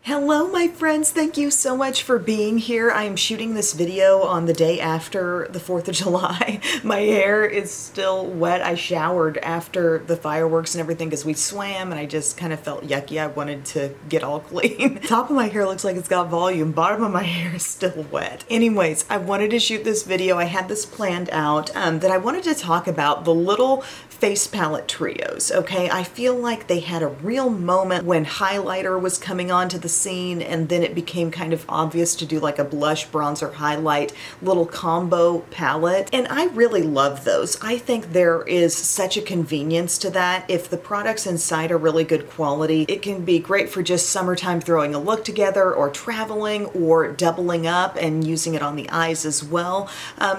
Hello my friends, thank you so much for being here. I am shooting this video on the day after the 4th of July. My hair is still wet. I showered after the fireworks and everything because we swam and I just kind of felt yucky. I wanted to get all clean. Top of my hair looks like it's got volume. Bottom of my hair is still wet. Anyways, I wanted to shoot this video. I had this planned out that I wanted to talk about the little face palette trios, okay? I feel like they had a real moment when highlighter was coming onto the scene and then it became kind of obvious to do like a blush, bronzer, highlight little combo palette. And I really love those. I think there is such a convenience to that. If the products inside are really good quality, it can be great for just summertime throwing a look together or traveling or doubling up and using it on the eyes as well.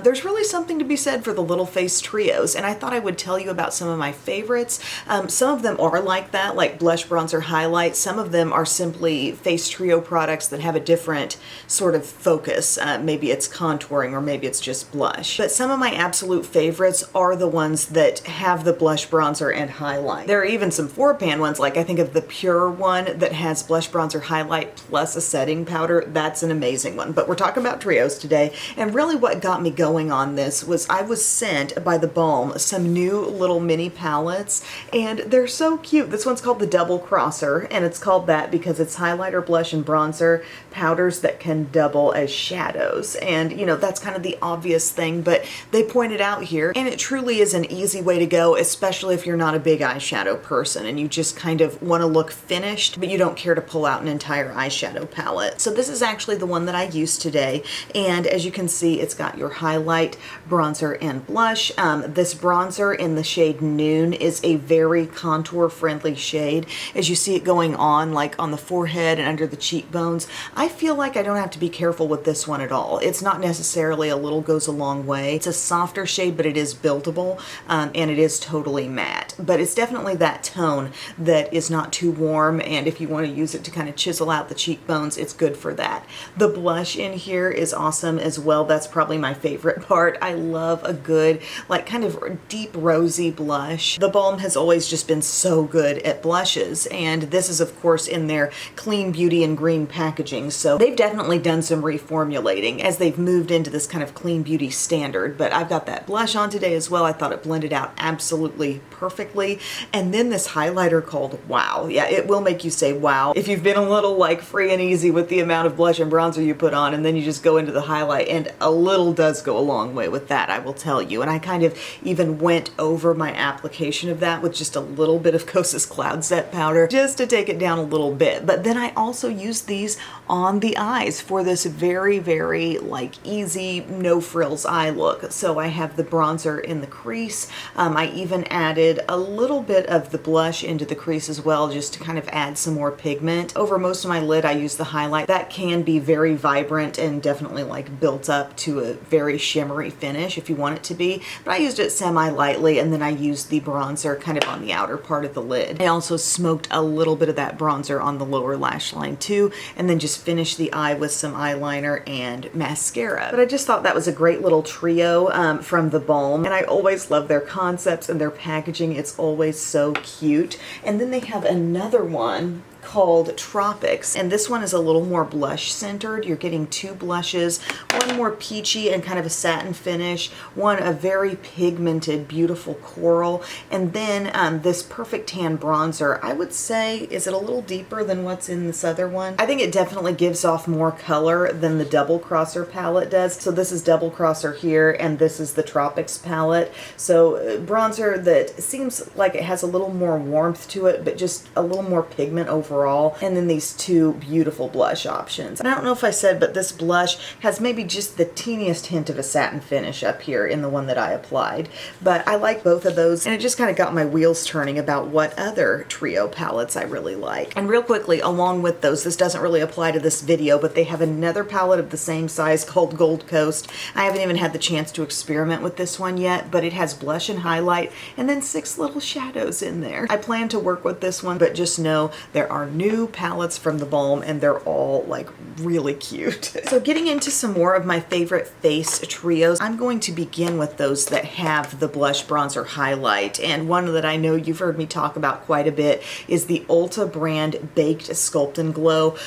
There's really something to be said for the little face trios, and I thought I would tell you about some of my favorites. Some of them are like that, like blush, bronzer, highlight. Some of them are simply face trio products that have a different sort of focus. Maybe it's contouring or maybe it's just blush. But some of my absolute favorites are the ones that have the blush, bronzer, and highlight. There are even some 4-pan ones, like I think of the Pure one that has blush, bronzer, highlight plus a setting powder. That's an amazing one. But we're talking about trios today, and really what got me going on this was I was sent by TheBalm some new little mini palettes, and they're so cute. This one's called the Double Crosser, and it's called that because it's highlighter, blush, and bronzer powders that can double as shadows. And you know, that's kind of the obvious thing, but they point it out here, and it truly is an easy way to go, especially if you're not a big eyeshadow person and you just kind of want to look finished, but you don't care to pull out an entire eyeshadow palette. So this is actually the one that I used today, and as you can see, it's got your highlight, bronzer, and blush. This bronzer in the shade Noon is a very contour friendly shade. As you see it going on like on the forehead and under the cheekbones, I feel like I don't have to be careful with this one at all. It's not necessarily a little goes a long way. It's a softer shade, but it is buildable, and it is totally matte. But it's definitely that tone that is not too warm, and if you want to use it to kind of chisel out the cheekbones, it's good for that. The blush in here is awesome as well. That's probably my favorite part. I love a good like kind of deep rosy blush. TheBalm has always just been so good at blushes, and this is of course in their clean beauty and green packaging, so they've definitely done some reformulating as they've moved into this kind of clean beauty standard. But I've got that blush on today as well. I thought it blended out absolutely perfectly. And then this highlighter called Wow. Yeah, it will make you say wow if you've been a little like free and easy with the amount of blush and bronzer you put on, and then you just go into the highlight, and a little does go a long way with that, I will tell you. And I kind of even went over my application of that with just a little bit of Kosas Cloud Set powder just to take it down a little bit. But then I also used these on the eyes for this very, very like easy, no frills eye look. So I have the bronzer in the crease. I even added a little bit of the blush into the crease as well, just to kind of add some more pigment. Over most of my lid, I use the highlight. That can be very vibrant and definitely like built up to a very shimmery finish if you want it to be. But I used it semi-lightly, and then I used the bronzer kind of on the outer part of the lid. I also smoked a little bit of that bronzer on the lower lash line too, and then just finished the eye with some eyeliner and mascara. But I just thought that was a great little trio from TheBalm, and I always love their concepts and their packaging. It's always so cute. And then they have another one called Tropics, and this one is a little more blush centered. You're getting 2 blushes, one more peachy and kind of a satin finish, one a very pigmented beautiful coral, and then this Perfect Tan bronzer. I would say, is it a little deeper than what's in this other one? I think it definitely gives off more color than the Double Crosser palette does. So this is Double Crosser here, and this is the Tropics palette. So bronzer that seems like it has a little more warmth to it, but just a little more pigment overall. And then these 2 beautiful blush options. And I don't know if I said, but this blush has maybe just the teeniest hint of a satin finish up here in the one that I applied. But I like both of those, and it just kind of got my wheels turning about what other trio palettes I really like. And real quickly, along with those, this doesn't really apply to this video, but they have another palette of the same size called Gold Coast. I haven't even had the chance to experiment with this one yet, but it has blush and highlight and then 6 little shadows in there. I plan to work with this one, but just know there are new palettes from TheBalm, and they're all like really cute. So getting into some more of my favorite face trios, I'm going to begin with those that have the blush, bronzer, highlight. And one that I know you've heard me talk about quite a bit is the Ulta brand Baked Sculpt and Glow.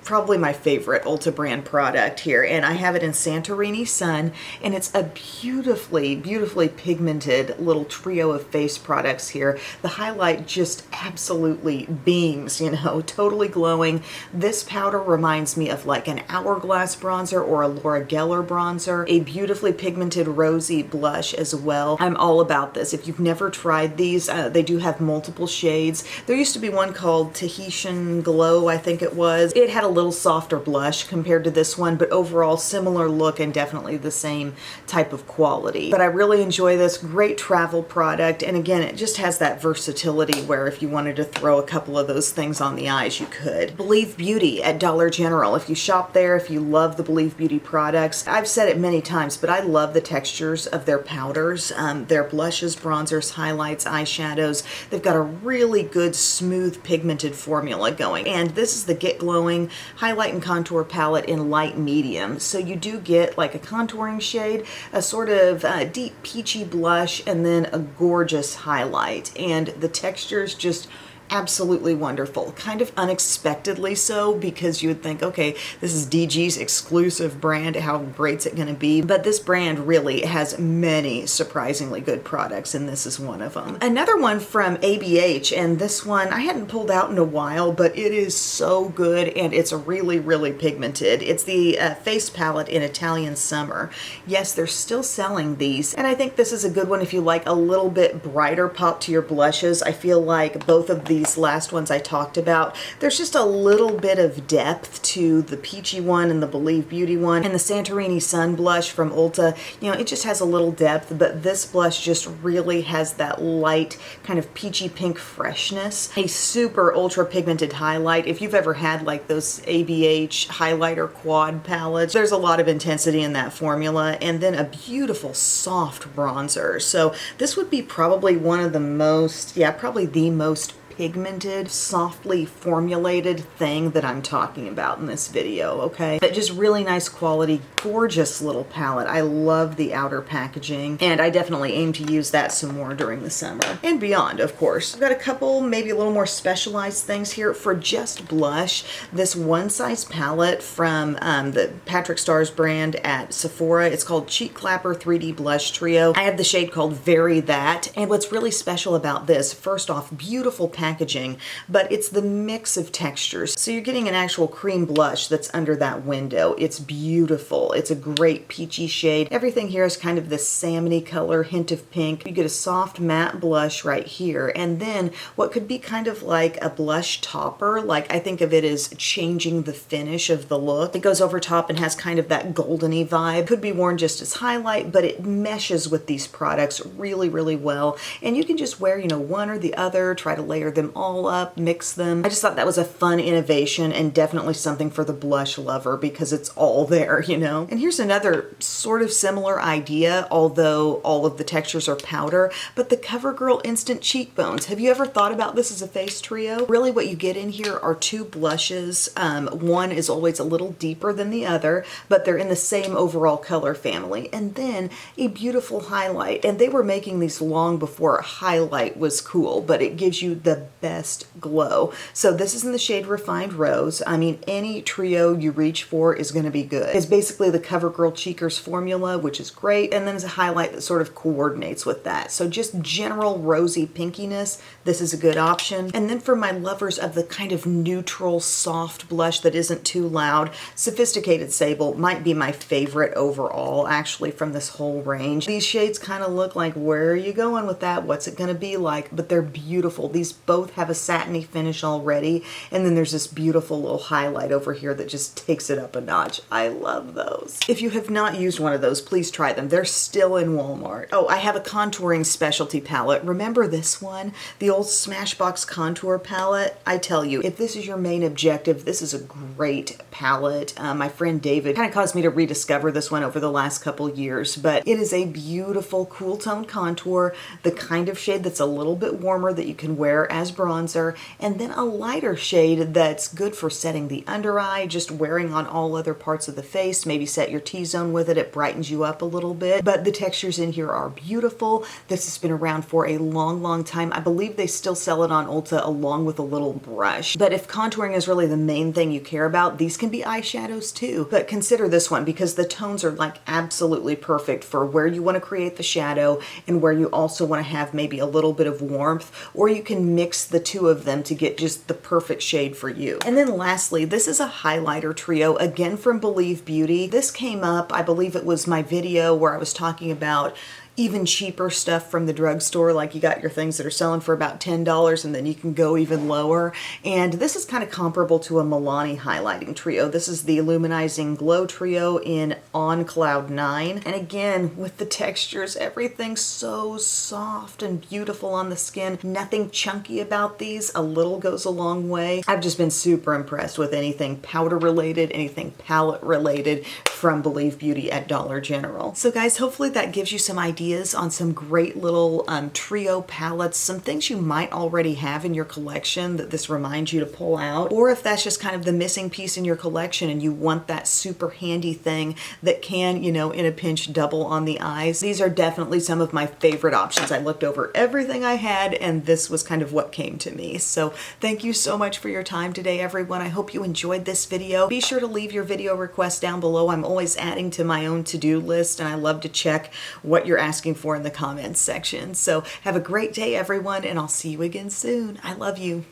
Probably my favorite Ulta brand product here. And I have it in Santorini Sun, and it's a beautifully, beautifully pigmented little trio of face products here. The highlight just absolutely beams, you know, totally glowing. This powder reminds me of like an Hourglass bronzer or a Laura Geller bronzer. A beautifully pigmented rosy blush as well. I'm all about this. If you've never tried these, they do have multiple shades. There used to be one called Tahitian Glow, I think it was. It had a little softer blush compared to this one, but overall similar look and definitely the same type of quality. But I really enjoy this. Great travel product, and again, it just has that versatility where if you wanted to throw a couple of those things on the eyes, you could. Believe Beauty at Dollar General. If you shop there, if you love the Believe Beauty products, I've said it many times, but I love the textures of their powders, their blushes, bronzers, highlights, eyeshadows. They've got a really good, smooth, pigmented formula going. And this is the Get Glowing Highlight and Contour Palette in light medium. So you do get like a contouring shade, a sort of deep peachy blush, and then a gorgeous highlight. And the textures just absolutely wonderful. Kind of unexpectedly so, because you would think, okay, this is DG's exclusive brand, how great's it going to be? But this brand really has many surprisingly good products, and this is one of them. Another one from ABH, and this one I hadn't pulled out in a while, but it is so good, and it's really, really pigmented. It's the face palette in Italian Summer. Yes, they're still selling these, and I think this is a good one if you like a little bit brighter pop to your blushes. I feel like both of these last ones I talked about, there's just a little bit of depth to the peachy one and the Believe Beauty one, and the Santorini Sun blush from Ulta. You know, it just has a little depth, but this blush just really has that light kind of peachy pink freshness. A super ultra pigmented highlight. If you've ever had like those ABH highlighter quad palettes, there's a lot of intensity in that formula, and then a beautiful soft bronzer. So this would be probably one of the most, yeah, probably the most pigmented, softly formulated thing that I'm talking about in this video, okay? But just really nice quality, gorgeous little palette. I love the outer packaging, and I definitely aim to use that some more during the summer and beyond, of course. I've got a couple, maybe a little more specialized things here for just blush. This One Size palette from the Patrick Starr's brand at Sephora. It's called Cheek Clapper 3D Blush Trio. I have the shade called Very That, and what's really special about this, first off, beautiful packaging, but it's the mix of textures. So you're getting an actual cream blush that's under that window. It's beautiful. It's a great peachy shade. Everything here is kind of this salmony color, hint of pink. You get a soft matte blush right here, and then what could be kind of like a blush topper. Like, I think of it as changing the finish of the look. It goes over top and has kind of that goldeny vibe. Could be worn just as highlight, but it meshes with these products really, really well. And you can just wear, you know, one or the other, try to layer them all up, mix them. I just thought that was a fun innovation and definitely something for the blush lover because it's all there, you know? And here's another sort of similar idea, although all of the textures are powder, but the Covergirl Instant Cheekbones. Have you ever thought about this as a face trio? Really what you get in here are two blushes. One is always a little deeper than the other, but they're in the same overall color family. And then a beautiful highlight. And they were making these long before highlight was cool, but it gives you the best glow. So this is in the shade Refined Rose. I mean, any trio you reach for is going to be good. It's basically the Covergirl Cheekers formula, which is great, and then there's a highlight that sort of coordinates with that. So just general rosy pinkiness, this is a good option. And then for my lovers of the kind of neutral, soft blush that isn't too loud, Sophisticated Sable might be my favorite overall, actually, from this whole range. These shades kind of look like, where are you going with that? What's it going to be like? But they're beautiful. These both have a satiny finish already, and then there's this beautiful little highlight over here that just takes it up a notch. I love those. If you have not used one of those, please try them. They're still in Walmart. Oh, I have a contouring specialty palette. Remember this one? The old Smashbox contour palette? I tell you, if this is your main objective, this is a great palette. My friend David kind of caused me to rediscover this one over the last couple years, but it is a beautiful cool tone contour, the kind of shade that's a little bit warmer that you can wear as bronzer, and then a lighter shade that's good for setting the under eye, just wearing on all other parts of the face. Maybe set your T-zone with it. It brightens you up a little bit. But the textures in here are beautiful. This has been around for a long, long time. I believe they still sell it on Ulta along with a little brush. But if contouring is really the main thing you care about, these can be eyeshadows too. But consider this one because the tones are like absolutely perfect for where you want to create the shadow and where you also want to have maybe a little bit of warmth, or you can mix the two of them to get just the perfect shade for you. And then lastly, this is a highlighter trio, again from Believe Beauty. This came up, I believe it was my video where I was talking about even cheaper stuff from the drugstore, like you got your things that are selling for about $10 and then you can go even lower. And this is kind of comparable to a Milani highlighting trio. This is the Illuminizing Glow Trio in On Cloud 9. And again, with the textures, everything's so soft and beautiful on the skin. Nothing chunky about these. A little goes a long way. I've just been super impressed with anything powder related, anything palette related from Believe Beauty at Dollar General. So guys, hopefully that gives you some ideas on some great little trio palettes, some things you might already have in your collection that this reminds you to pull out, or if that's just kind of the missing piece in your collection and you want that super handy thing that can, you know, in a pinch double on the eyes. These are definitely some of my favorite options. I looked over everything I had and this was kind of what came to me. So thank you so much for your time today, everyone. I hope you enjoyed this video. Be sure to leave your video requests down below. I'm always adding to my own to-do list and I love to check what you're asking for in the comments section. So have a great day, everyone, and I'll see you again soon. I love you.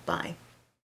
Bye.